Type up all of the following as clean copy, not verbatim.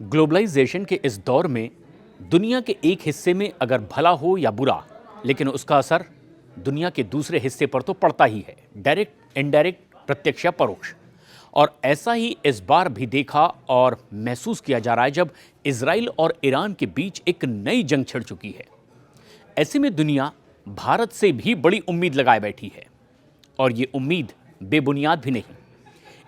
Globalisation के इस दौर में दुनिया के एक हिस्से में अगर भला हो या बुरा, लेकिन उसका असर दुनिया के दूसरे हिस्से पर तो पड़ता ही है, डायरेक्ट, इनडायरेक्ट, प्रत्यक्ष या परोक्ष। और ऐसा ही इस बार भी देखा और महसूस किया जा रहा है जब इजराइल और ईरान के बीच एक नई जंग छिड़ चुकी है। ऐसे में दुनिया भारत से भी बड़ी उम्मीद लगाए बैठी है, और ये उम्मीद बेबुनियाद भी नहीं।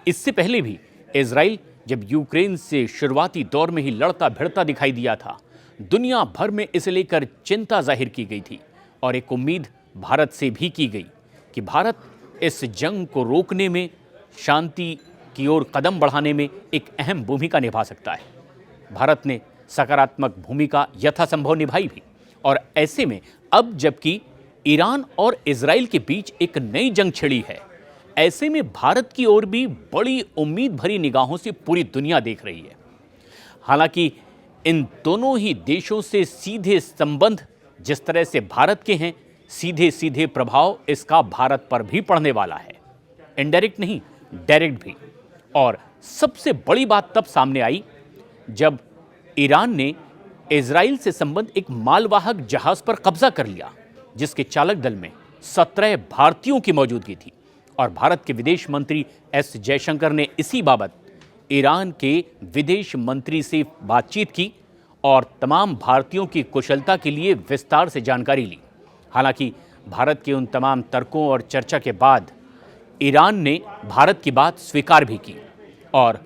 इससे पहले भी इजराइल जब यूक्रेन से शुरुआती दौर में ही लड़ता भिड़ता दिखाई दिया था, दुनिया भर में इसे लेकर चिंता जाहिर की गई थी और एक उम्मीद भारत से भी की गई कि भारत इस जंग को रोकने में, शांति की ओर कदम बढ़ाने में एक अहम भूमिका निभा सकता है। भारत ने सकारात्मक भूमिका यथासंभव निभाई भी, और ऐसे में अब जबकि ईरान और इजराइल के बीच एक नई जंग छिड़ी है, ऐसे में भारत की ओर भी बड़ी उम्मीद भरी निगाहों से पूरी दुनिया देख रही है। हालांकि इन दोनों ही देशों से सीधे संबंध जिस तरह से भारत के हैं, सीधे सीधे प्रभाव इसका भारत पर भी पड़ने वाला है, इनडायरेक्ट नहीं, डायरेक्ट भी। और सबसे बड़ी बात तब सामने आई जब ईरान ने इजराइल से संबंध एक मालवाहक जहाज पर कब्जा कर लिया, जिसके चालक दल में 17 भारतीयों की मौजूदगी थी। और भारत के विदेश मंत्री एस जयशंकर ने इसी बाबत ईरान के विदेश मंत्री से बातचीत की और तमाम भारतीयों की कुशलता के लिए विस्तार से जानकारी ली। हालांकि भारत के उन तमाम तर्कों और चर्चा के बाद ईरान ने भारत की बात स्वीकार भी की और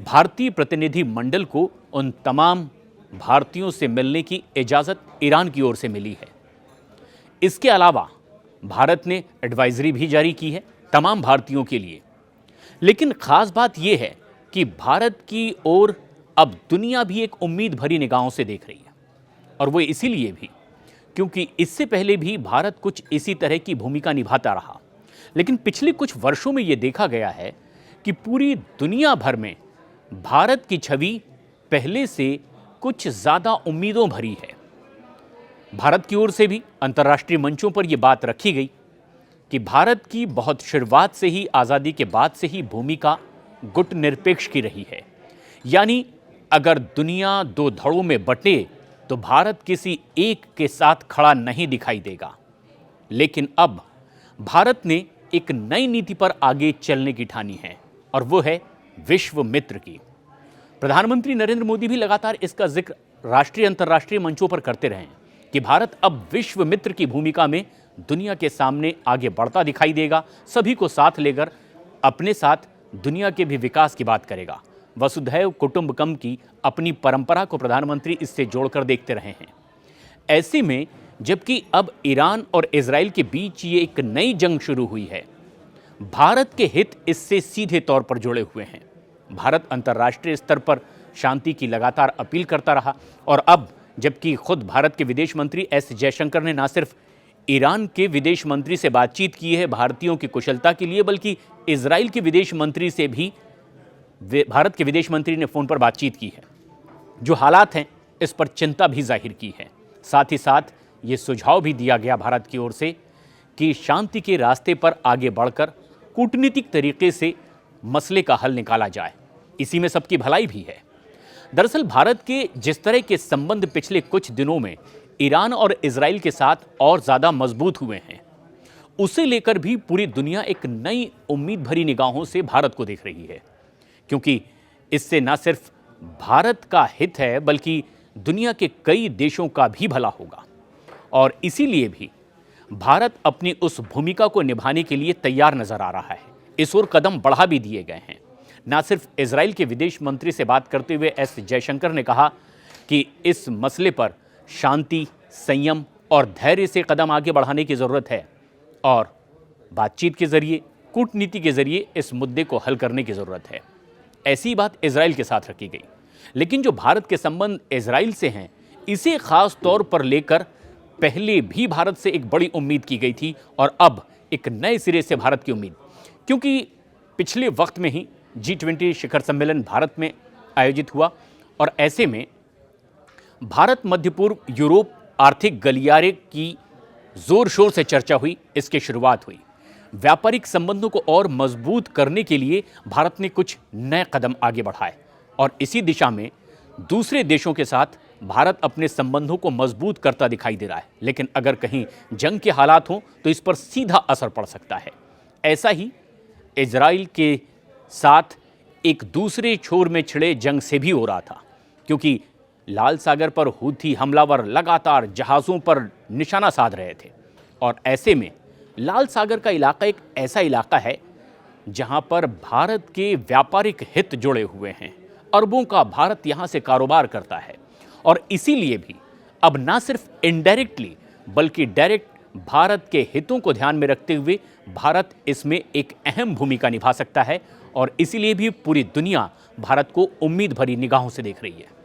भारतीय प्रतिनिधि मंडल को उन तमाम भारतीयों से मिलने की इजाज़त ईरान की ओर से मिली है। इसके अलावा भारत ने एडवाइजरी भी जारी की है तमाम भारतीयों के लिए। लेकिन खास बात यह है कि भारत की ओर अब दुनिया भी एक उम्मीद भरी निगाहों से देख रही है, और वो इसीलिए भी क्योंकि इससे पहले भी भारत कुछ इसी तरह की भूमिका निभाता रहा। लेकिन पिछले कुछ वर्षों में ये देखा गया है कि पूरी दुनिया भर में भारत की छवि पहले से कुछ ज़्यादा उम्मीदों भरी है। भारत की ओर से भी अंतर्राष्ट्रीय मंचों पर यह बात रखी गई कि भारत की बहुत शुरुआत से ही, आज़ादी के बाद से ही भूमिका गुट निरपेक्ष की रही है। यानी अगर दुनिया दो धड़ों में बटे तो भारत किसी एक के साथ खड़ा नहीं दिखाई देगा। लेकिन अब भारत ने एक नई नीति पर आगे चलने की ठानी है, और वो है विश्व मित्र की। प्रधानमंत्री नरेंद्र मोदी भी लगातार इसका जिक्र राष्ट्रीय अंतर्राष्ट्रीय मंचों पर करते रहे हैं कि भारत अब विश्व मित्र की भूमिका में दुनिया के सामने आगे बढ़ता दिखाई देगा, सभी को साथ लेकर अपने साथ दुनिया के भी विकास की बात करेगा। वसुधैव कुटुंबकम की अपनी परंपरा को प्रधानमंत्री इससे जोड़कर देखते रहे हैं। ऐसे में जबकि अब ईरान और इजराइल के बीच ये एक नई जंग शुरू हुई है, भारत के हित इससे सीधे तौर पर जुड़े हुए हैं। भारत अंतर्राष्ट्रीय स्तर पर शांति की लगातार अपील करता रहा, और अब जबकि खुद भारत के विदेश मंत्री एस जयशंकर ने न सिर्फ ईरान के विदेश मंत्री से बातचीत की है भारतीयों की कुशलता के लिए, बल्कि इजराइल के विदेश मंत्री से भी भारत के विदेश मंत्री ने फ़ोन पर बातचीत की है। जो हालात हैं इस पर चिंता भी जाहिर की है। साथ ही साथ ये सुझाव भी दिया गया भारत की ओर से कि शांति के रास्ते पर आगे बढ़कर कूटनीतिक तरीके से मसले का हल निकाला जाए। इसी में सबकी भलाई भी है। दरअसल भारत के जिस तरह के संबंध पिछले कुछ दिनों में ईरान और इजराइल के साथ और ज़्यादा मजबूत हुए हैं, उसे लेकर भी पूरी दुनिया एक नई उम्मीद भरी निगाहों से भारत को देख रही है, क्योंकि इससे न सिर्फ भारत का हित है बल्कि दुनिया के कई देशों का भी भला होगा। और इसीलिए भी भारत अपनी उस भूमिका को निभाने के लिए तैयार नजर आ रहा है। इस ओर कदम बढ़ा भी दिए गए हैं। न सिर्फ इजराइल के विदेश मंत्री से बात करते हुए एस जयशंकर ने कहा कि इस मसले पर शांति, संयम और धैर्य से कदम आगे बढ़ाने की ज़रूरत है, और बातचीत के जरिए, कूटनीति के जरिए इस मुद्दे को हल करने की ज़रूरत है। ऐसी बात इजराइल के साथ रखी गई। लेकिन जो भारत के संबंध इजराइल से हैं, इसे खास तौर पर लेकर पहले भी भारत से एक बड़ी उम्मीद की गई थी, और अब एक नए सिरे से भारत की उम्मीद, क्योंकि पिछले वक्त में ही G20 शिखर सम्मेलन भारत में आयोजित हुआ, और ऐसे में भारत मध्य पूर्व यूरोप आर्थिक गलियारे की जोर शोर से चर्चा हुई। इसकी शुरुआत हुई। व्यापारिक संबंधों को और मजबूत करने के लिए भारत ने कुछ नए कदम आगे बढ़ाए, और इसी दिशा में दूसरे देशों के साथ भारत अपने संबंधों को मजबूत करता दिखाई दे रहा है, लेकिन अगर कहीं जंग के हालात हों तो इस पर सीधा असर पड़ सकता है। ऐसा ही इजराइल के साथ एक दूसरे छोर में छिड़े जंग से भी हो रहा था, क्योंकि लाल सागर पर हूथी हमलावर लगातार जहाज़ों पर निशाना साध रहे थे। और ऐसे में लाल सागर का इलाका एक ऐसा इलाका है जहां पर भारत के व्यापारिक हित जुड़े हुए हैं। अरबों का भारत यहां से कारोबार करता है और इसीलिए भी अब ना सिर्फ इनडायरेक्टली बल्कि डायरेक्ट भारत के हितों को ध्यान में रखते हुए भारत इसमें एक अहम भूमिका निभा सकता है और इसीलिए भी पूरी दुनिया भारत को उम्मीद भरी निगाहों से देख रही है।